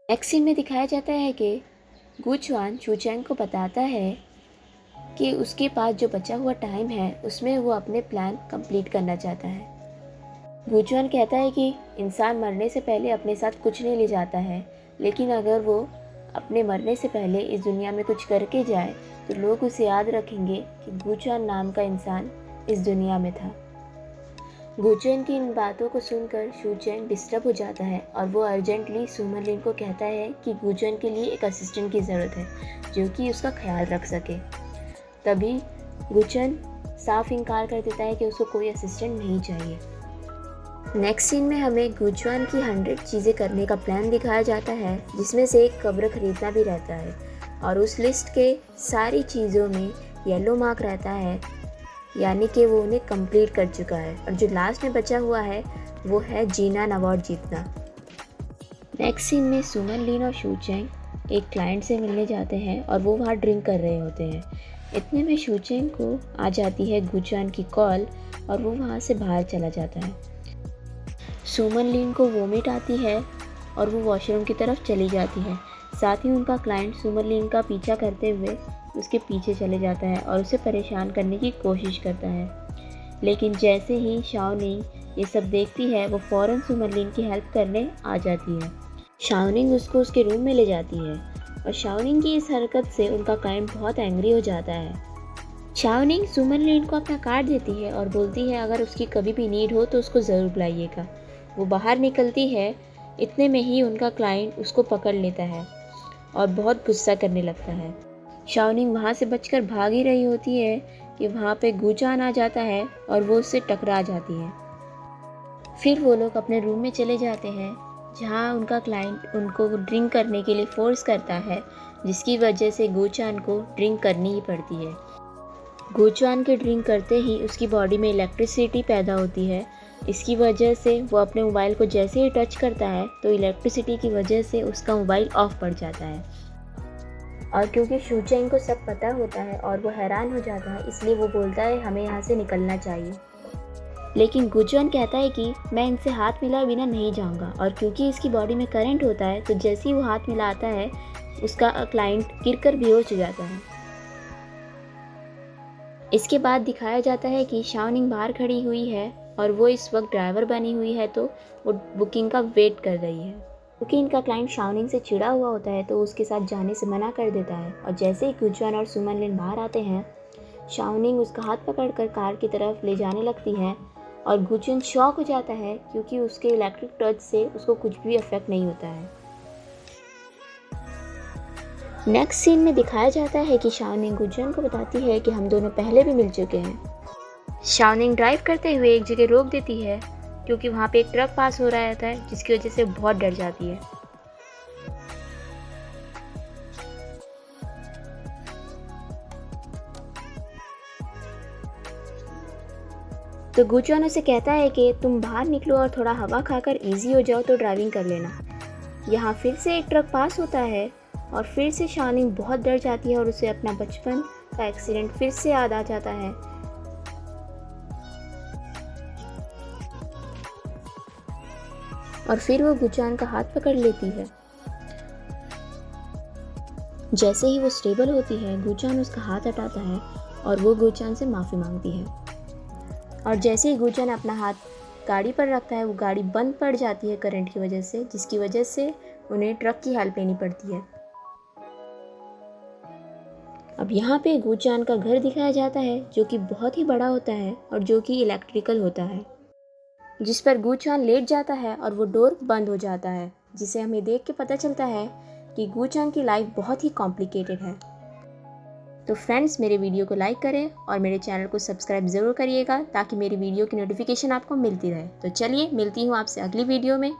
Next scene में दिखाया जाता है कि गुचुआन शूचैंग को बताता है कि उसके पास जो बचा हुआ टाइम है उसमें वो अपने प्लान कंप्लीट करना चाहता है। गुचुआन कहता है कि इंसान मरने से पहले अपने साथ कुछ नहीं ले जाता है, लेकिन अगर वो अपने मरने से पहले इस दुनिया में कुछ करके जाए तो लोग उसे याद रखेंगे कि गुचुआन नाम का इंसान इस दुनिया में था। गुचुआन की इन बातों को सुनकर शूचैंग डिस्टर्ब हो जाता है और वो अर्जेंटली सुमनलिन को कहता है कि गुचुआन के लिए एक असिस्टेंट की ज़रूरत है जो कि उसका ख्याल रख सके। तभी गुचुआन साफ इनकार कर देता है कि उसको कोई असिस्टेंट नहीं चाहिए। नेक्स्ट सीन में हमें गुचुआन की 100 चीज़ें करने का प्लान दिखाया जाता है, जिसमें से एक कब्र खरीदना भी रहता है और उस लिस्ट के सारी चीज़ों में येलो मार्क रहता है, यानी कि वो उन्हें कंप्लीट कर चुका है। और जो लास्ट में बचा हुआ है वो है जीना अवार्ड जीतना। नेक्स्ट सीन में सुमनलिन और शूचैंग एक क्लाइंट से मिलने जाते हैं और वो वहाँ ड्रिंक कर रहे होते हैं। इतने में शूचैंग को आ जाती है गुचुआन की कॉल और वो वहाँ से बाहर चला जाता है। सुमनलिन को वोमिट आती है और वो वॉशरूम की तरफ चली जाती है। साथ ही उनका क्लाइंट सुमनलिन का पीछा करते हुए उसके पीछे चले जाता है और उसे परेशान करने की कोशिश करता है, लेकिन जैसे ही शाओनिंग ये सब देखती है वो फ़ौरन सुमनलिन की हेल्प करने आ जाती है। शाओनिंग उसको उसके रूम में ले जाती है और शाओनिंग की इस हरकत से उनका क्लाइंट बहुत एंग्री हो जाता है। शाओनिंग सुमनलिन को अपना कार्ड देती है और बोलती है अगर उसकी कभी भी नीड हो तो उसको ज़रूर बुलाइएगा। वो बाहर निकलती है, इतने में ही उनका क्लाइंट उसको पकड़ लेता है और बहुत गुस्सा करने लगता है। शाओनिंग वहाँ से बचकर भाग ही रही होती है कि वहाँ पे गुचुआन आ जाता है और वो उससे टकरा जाती है। फिर वो लोग अपने रूम में चले जाते हैं जहाँ उनका क्लाइंट उनको ड्रिंक करने के लिए फोर्स करता है, जिसकी वजह से गुचुआन को ड्रिंक करनी ही पड़ती है। गुचुआन के ड्रिंक करते ही उसकी बॉडी में इलेक्ट्रिसिटी पैदा होती है। इसकी वजह से वो अपने मोबाइल को जैसे ही टच करता है तो इलेक्ट्रिसिटी की वजह से उसका मोबाइल ऑफ पड़ जाता है। और क्योंकि शूचैंग को सब पता होता है और वो हैरान हो जाता है, इसलिए वो बोलता है हमें यहाँ से निकलना चाहिए। लेकिन गुचुआन कहता है कि मैं इनसे हाथ मिलाए बिना नहीं जाऊँगा, और क्योंकि इसकी बॉडी में करंट होता है तो जैसे ही वो हाथ मिलाता है उसका क्लाइंट गिरकर बेहोश हो जाता है। इसके बाद दिखाया जाता है कि शाओनिंग बाहर खड़ी हुई है और वो इस वक्त ड्राइवर बनी हुई है, तो वो बुकिंग का वेट कर रही है। क्योंकि इनका क्लाइंट शाओनिंग से चिढ़ा हुआ होता है तो उसके साथ जाने से मना कर देता है। और जैसे ही गुचुआन और सुमनलिन बाहर आते हैं, शाओनिंग उसका हाथ पकड़कर कार की तरफ ले जाने लगती है और गुचुआन शॉक हो जाता है क्योंकि उसके इलेक्ट्रिक टच से उसको कुछ भी इफेक्ट नहीं होता है। नेक्स्ट सीन में दिखाया जाता है कि शाओनिंग गुचुआन को बताती है कि हम दोनों पहले भी मिल चुके हैं। शाओनिंग ड्राइव करते हुए एक जगह रोक देती है क्योंकि वहाँ पे एक ट्रक पास हो रहा होता है, जिसकी वजह से बहुत डर जाती है। तो गुचुआन उसे कहता है कि तुम बाहर निकलो और थोड़ा हवा खाकर इजी हो जाओ तो ड्राइविंग कर लेना। यहाँ फिर से एक ट्रक पास होता है और फिर से शाओनिंग बहुत डर जाती है और उसे अपना बचपन का एक्सीडेंट फिर से याद आ जाता है। और फिर वो गुचुआन का हाथ पकड़ लेती है। जैसे ही वो स्टेबल होती है, गुचुआन उसका हाथ हटाता है और वो गुचुआन से माफ़ी मांगती है। और जैसे ही गुचुआन अपना हाथ गाड़ी पर रखता है, वो गाड़ी बंद पड़ जाती है करंट की वजह से, जिसकी वजह से उन्हें ट्रक की हेल्प लेनी पड़ती है। अब यहाँ पे गुचुआन का घर दिखाया जाता है जो कि बहुत ही बड़ा होता है और जो कि इलेक्ट्रिकल होता है, जिस पर गुचुआन लेट जाता है और वो डोर बंद हो जाता है, जिसे हमें देख के पता चलता है कि गुचुआन की लाइफ बहुत ही कॉम्प्लिकेटेड है। तो फ्रेंड्स, मेरे वीडियो को लाइक करें और मेरे चैनल को सब्सक्राइब ज़रूर करिएगा ताकि मेरी वीडियो की नोटिफिकेशन आपको मिलती रहे। तो चलिए, मिलती हूँ आपसे अगली वीडियो में।